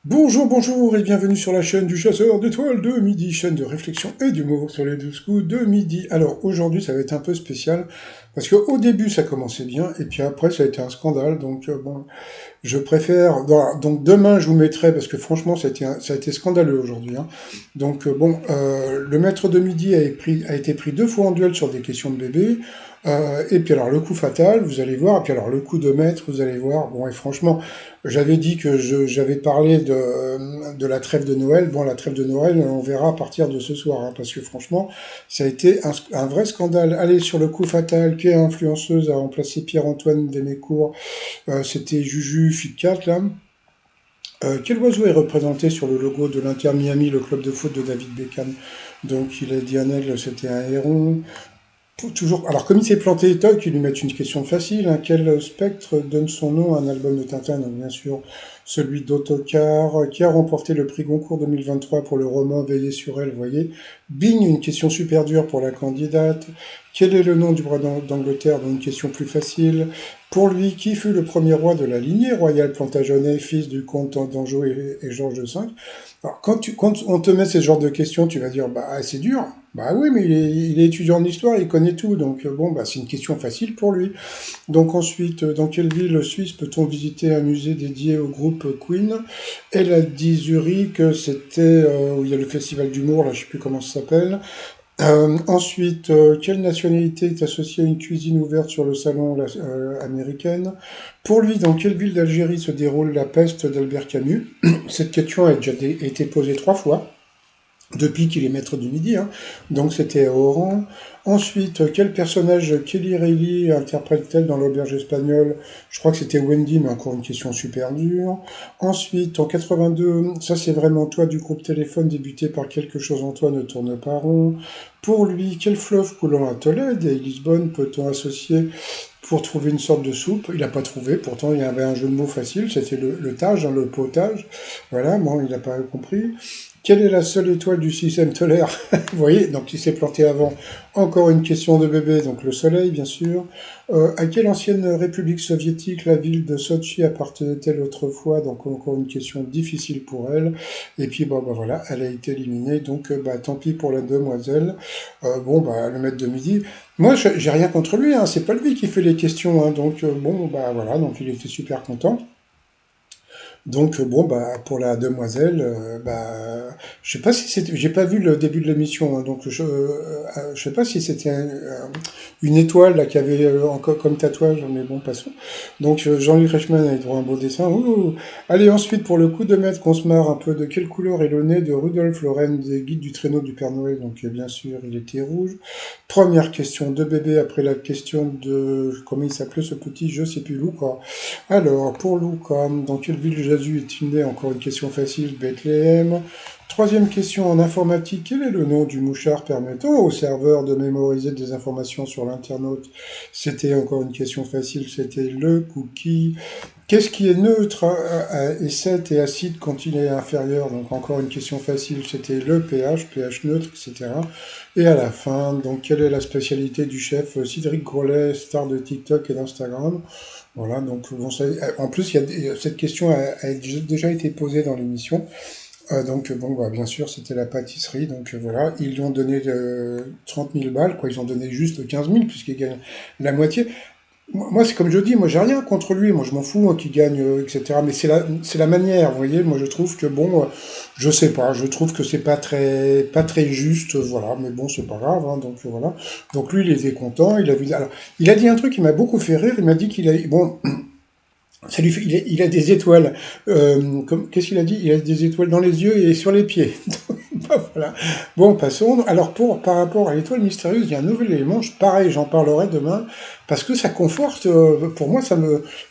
Bonjour, bonjour et bienvenue sur la chaîne du chasseur d'étoiles de midi, chaîne de réflexion et d'humour sur les 12 coups de midi. Alors aujourd'hui ça va être un peu spécial parce qu'au début ça commençait bien et puis après ça a été un scandale donc bon je préfère... Voilà, donc demain je vous mettrai parce que franchement ça a été scandaleux aujourd'hui. Hein. Donc le maître de midi a été pris deux fois en duel sur des questions de bébé. Et puis alors le coup fatal, vous allez voir, et puis alors le coup de maître, vous allez voir. Bon et franchement, j'avais dit que j'avais parlé de la trêve de Noël. Bon, la trêve de Noël, on verra à partir de ce soir, hein, parce que franchement, ça a été un vrai scandale. Allez, sur le coup fatal, quelle influenceuse a remplacé Pierre-Antoine Démécourt? C'était Juju Fit4, là. Quel oiseau est représenté sur le logo de l'Inter Miami, le club de foot de David Beckham? Donc, il a dit un aigle, c'était un héron. Toujours. Alors, comme il s'est planté, toc, ils lui mettent une question facile. Hein. Quel spectre donne son nom à un album de Tintin? Donc, bien sûr, celui d'Autocar, qui a remporté le prix Goncourt 2023 pour le roman Veiller sur elle, vous voyez. Bing, une question super dure pour la candidate. Quel est le nom du roi d'Angleterre? Donc, une question plus facile. Pour lui, qui fut le premier roi de la lignée royale Plantagenet, fils du comte d'Anjou et Georges V? Alors, quand on te met ce genre de questions, tu vas dire, bah, c'est dur. Bah oui, mais il est étudiant en histoire, il connaît tout, donc bon, bah c'est une question facile pour lui. Donc ensuite, dans quelle ville suisse peut-on visiter un musée dédié au groupe Queen? Elle a dit Zurich, c'était où il y a le festival d'humour, là je sais plus comment ça s'appelle. Ensuite, quelle nationalité est associée à une cuisine ouverte sur le salon américaine? Pour lui, dans quelle ville d'Algérie se déroule la peste d'Albert Camus? Cette question a déjà été posée trois fois depuis qu'il est maître du midi, hein. Donc c'était à Oran. Ensuite, quel personnage Kelly Reilly interprète-t-elle dans l'auberge espagnole? Je crois que c'était Wendy, mais encore une question super dure. Ensuite, en 82, ça c'est vraiment toi du groupe Téléphone débuté par Quelque chose en toi ne tourne pas rond. Pour lui, quel fleuve coulant à Tolède et Lisbonne peut-on associer pour trouver une sorte de soupe? Il n'a pas trouvé, pourtant il y avait un jeu de mots facile, c'était le Tage, hein, le potage. Voilà, bon, il n'a pas compris. Quelle est la seule étoile du système solaire? Vous voyez, donc il s'est planté avant. Encore une question de bébé, donc le soleil, bien sûr. À quelle ancienne république soviétique la ville de Sochi appartenait-elle autrefois? Donc encore une question difficile pour elle. Et puis bon, bah voilà, elle a été éliminée, donc bah tant pis pour la demoiselle. Bon, bah le maître de midi. Moi, j'ai rien contre lui, hein, c'est pas lui qui fait les questions, hein, donc bon, bah voilà, donc il était super content. Donc bon bah pour la demoiselle, je sais pas si c'était, j'ai pas vu le début de l'émission, hein, donc je sais pas si c'était une étoile là qui avait encore comme tatouage, mais bon passons. Donc Jean-Luc Reichmann a eu droit à un beau dessin. Ouh. Allez ensuite pour le coup de maître qu'on se marre un peu, de quelle couleur est le nez de Rudolf Lauren des guides du traîneau du Père Noël? Donc bien sûr il était rouge. Première question de bébé après la question de comment il s'appelait ce petit, je sais plus, Luca. Alors, pour Luca, dans quelle ville Jésus est-il né? Encore une question facile, Bethléem. Troisième question en informatique, quel est le nom du mouchard permettant au serveur de mémoriser des informations sur l'internaute? C'était encore une question facile, c'était le cookie. Qu'est-ce qui est neutre et 7 et acide quand il est inférieur? Donc encore une question facile, c'était le pH, pH neutre, etc. Et à la fin, donc quelle est la spécialité du chef Cédric Grolet, star de TikTok et d'Instagram? Voilà, donc bon, en plus, cette question a déjà été posée dans l'émission. Donc bon, bah, bien sûr, c'était la pâtisserie. Donc voilà, ils lui ont donné 30 000 balles, quoi. Ils ont donné juste 15 000 puisqu'ils gagnent la moitié. Moi, c'est comme je dis, moi j'ai rien contre lui, moi je m'en fous qu'il gagne, etc. Mais c'est la manière, vous voyez. Moi je trouve que bon, je sais pas, je trouve que c'est pas très juste, voilà. Mais bon, c'est pas grave, hein, donc voilà. Donc lui, il était content, il a vu. Alors, il a dit un truc qui m'a beaucoup fait rire. Il m'a dit qu'il a, bon, il a des étoiles. Qu'est-ce qu'il a dit? Il a des étoiles dans les yeux et sur les pieds. Bah, voilà. Bon, passons. Alors, par rapport à l'étoile mystérieuse, il y a un nouvel élément. Pareil, j'en parlerai demain. Parce que ça conforte, pour moi,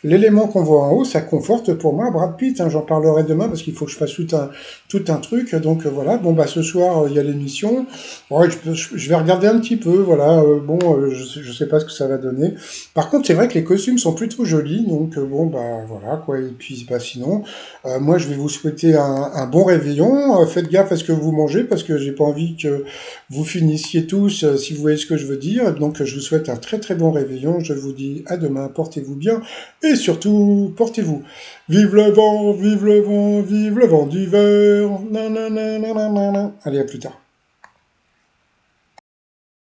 l'élément qu'on voit en haut, ça conforte pour moi Brad Pitt. Hein, j'en parlerai demain parce qu'il faut que je fasse tout un truc. Donc voilà. Bon, bah ce soir, il y a l'émission. Ouais, je vais regarder un petit peu. Voilà. Bon, je sais pas ce que ça va donner. Par contre, c'est vrai que les costumes sont plutôt jolis. Donc bon, bah voilà quoi. Et puis, bah sinon, moi, je vais vous souhaiter un bon réveillon. Faites gaffe à ce que vous mangez parce que j'ai pas envie que vous finissiez tous, si vous voyez ce que je veux dire. Donc je vous souhaite un très très bon réveillon. Je vous dis à demain, portez-vous bien et surtout portez-vous. Vive le vent, vive le vent, vive le vent d'hiver. Nanana, nanana. Allez, à plus tard.